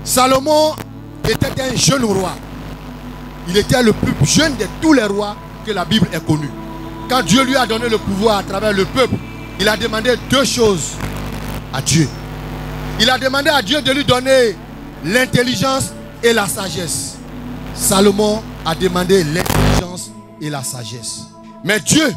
Salomon était un jeune roi. Il était le plus jeune de tous les rois que la Bible ait connus. Quand Dieu lui a donné le pouvoir à travers le peuple, il a demandé deux choses à Dieu. Il a demandé à Dieu de lui donner l'intelligence et la sagesse. Salomon a demandé l'intelligence et la sagesse. Mais Dieu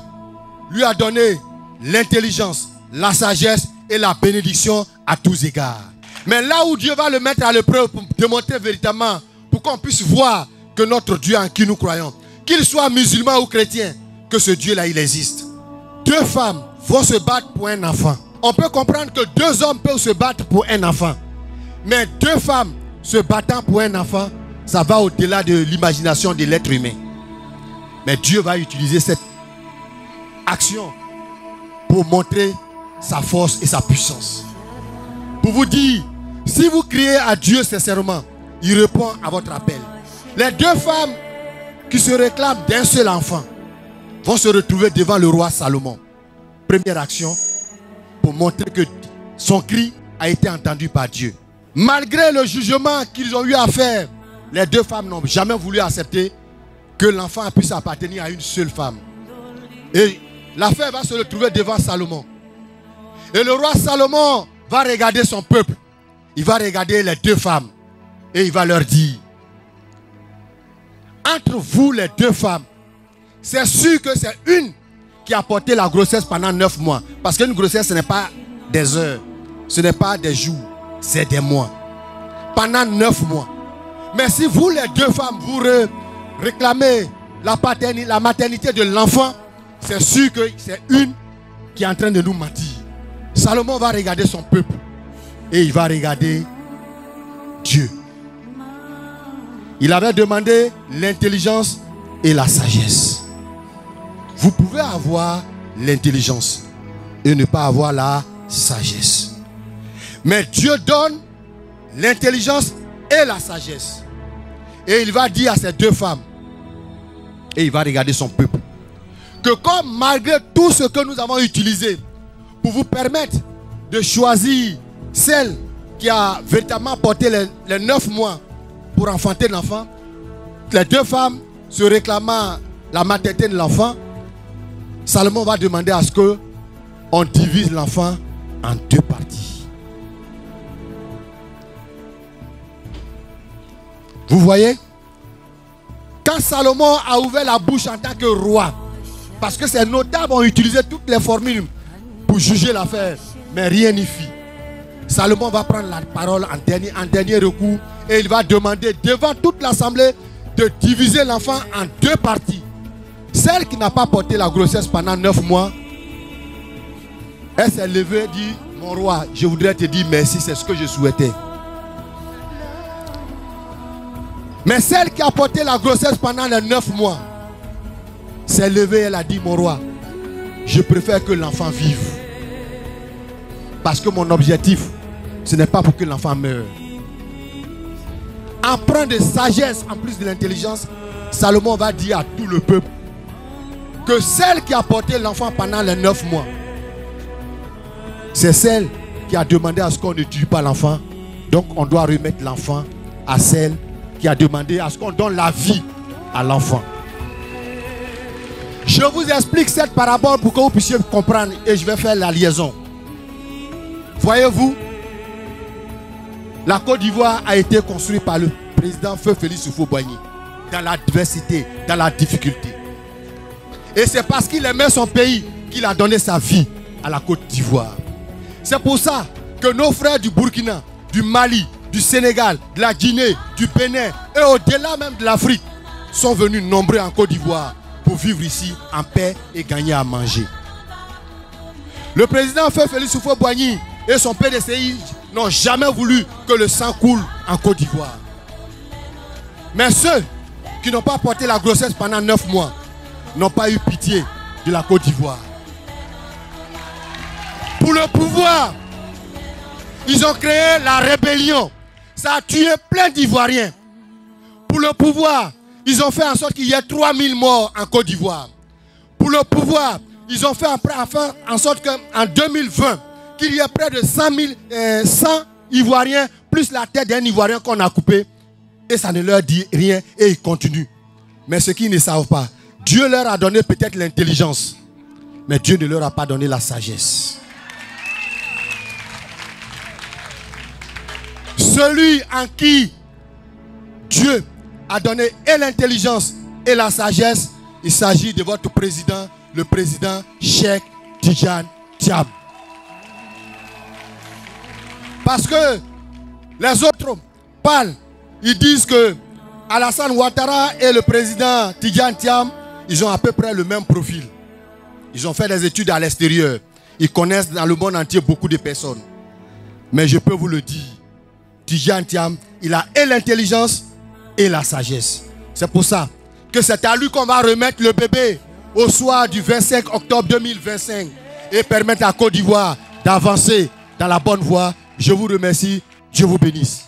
lui a donné l'intelligence, la sagesse et la bénédiction à tous égards. Mais là où Dieu va le mettre à l'épreuve pour démontrer véritablement, pour qu'on puisse voir que notre Dieu en qui nous croyons, qu'il soit musulman ou chrétien, que ce Dieu-là, il existe. Deux femmes vont se battre pour un enfant. On peut comprendre que deux hommes peuvent se battre pour un enfant. Mais deux femmes se battant pour un enfant, ça va au-delà de l'imagination de l'être humain. Mais Dieu va utiliser cette action pour montrer sa force et sa puissance. Pour vous dire, si vous criez à Dieu sincèrement, il répond à votre appel. Les deux femmes qui se réclament d'un seul enfant vont se retrouver devant le roi Salomon. Première action pour montrer que son cri a été entendu par Dieu. Malgré le jugement qu'ils ont eu à faire, les deux femmes n'ont jamais voulu accepter que l'enfant puisse appartenir à une seule femme. Et l'affaire va se retrouver devant Salomon. Et le roi Salomon va regarder son peuple. Il va regarder les deux femmes. Et il va leur dire, entre vous les deux femmes, c'est sûr que c'est une qui a porté la grossesse pendant 9 mois. Parce qu'une grossesse, ce n'est pas des heures. Ce n'est pas des jours. C'est des mois. Pendant 9 mois. Mais si vous les deux femmes, vous réclamez la maternité de l'enfant, c'est sûr que c'est une qui est en train de nous mentir. Salomon va regarder son peuple. Et il va regarder Dieu. Il avait demandé l'intelligence et la sagesse. Vous pouvez avoir l'intelligence et ne pas avoir la sagesse. Mais Dieu donne l'intelligence et la sagesse. Et il va dire à ces deux femmes, et il va regarder son peuple, que comme malgré tout ce que nous avons utilisé pour vous permettre de choisir celle qui a véritablement porté les 9 mois pour enfanter l'enfant, les deux femmes se réclamant la maternité de l'enfant, Salomon va demander à ce qu'on divise l'enfant en deux parties. Vous voyez? Quand Salomon a ouvert la bouche en tant que roi, parce que ces notables ont utilisé toutes les formules pour juger l'affaire, mais rien n'y fit. Salomon va prendre la parole en dernier recours et il va demander devant toute l'assemblée de diviser l'enfant en deux parties. Celle qui n'a pas porté la grossesse pendant 9 mois, elle s'est levée et dit, mon roi, je voudrais te dire merci, c'est ce que je souhaitais. Mais celle qui a porté la grossesse pendant les 9 mois, s'est levée et elle a dit, mon roi, je préfère que l'enfant vive. Parce que mon objectif, ce n'est pas pour que l'enfant meure. Empreint de sagesse en plus de l'intelligence, Salomon va dire à tout le peuple que celle qui a porté l'enfant pendant les 9 mois, c'est celle qui a demandé à ce qu'on ne tue pas l'enfant. Donc on doit remettre l'enfant à celle qui a demandé à ce qu'on donne la vie à l'enfant. Je vous explique cette parabole pour que vous puissiez comprendre et je vais faire la liaison. Voyez-vous, la Côte d'Ivoire a été construite par le président Feu Félix Houphouët-Boigny dans l'adversité, dans la difficulté. Et c'est parce qu'il aimait son pays qu'il a donné sa vie à la Côte d'Ivoire. C'est pour ça que nos frères du Burkina, du Mali, du Sénégal, de la Guinée, du Bénin et au-delà même de l'Afrique sont venus nombreux en Côte d'Ivoire pour vivre ici en paix et gagner à manger. Le président Feu Félix Houphouët-Boigny et son PDCI n'ont jamais voulu que le sang coule en Côte d'Ivoire. Mais ceux qui n'ont pas porté la grossesse pendant 9 mois n'ont pas eu pitié de la Côte d'Ivoire. Pour le pouvoir, ils ont créé la rébellion. Ça a tué plein d'Ivoiriens. Pour le pouvoir, ils ont fait en sorte qu'il y ait 3000 morts en Côte d'Ivoire. Pour le pouvoir, ils ont fait en sorte qu'en 2020, qu'il y ait près de 100 Ivoiriens plus la tête d'un Ivoirien qu'on a coupé et ça ne leur dit rien et ils continuent. Mais ce qu'ils ne savent pas, Dieu leur a donné peut-être l'intelligence, mais Dieu ne leur a pas donné la sagesse. Celui en qui Dieu a donné et l'intelligence et la sagesse, il s'agit de votre président, le président Cheikh Tidjane Thiam. Parce que les autres parlent, ils disent que Alassane Ouattara et le président Tidjane Thiam, ils ont à peu près le même profil. Ils ont fait des études à l'extérieur. Ils connaissent dans le monde entier beaucoup de personnes. Mais je peux vous le dire, Tidjane Thiam, il a et l'intelligence et la sagesse. C'est pour ça que c'est à lui qu'on va remettre le bébé au soir du 25 octobre 2025 et permettre à Côte d'Ivoire d'avancer dans la bonne voie. Je vous remercie. Dieu vous bénisse.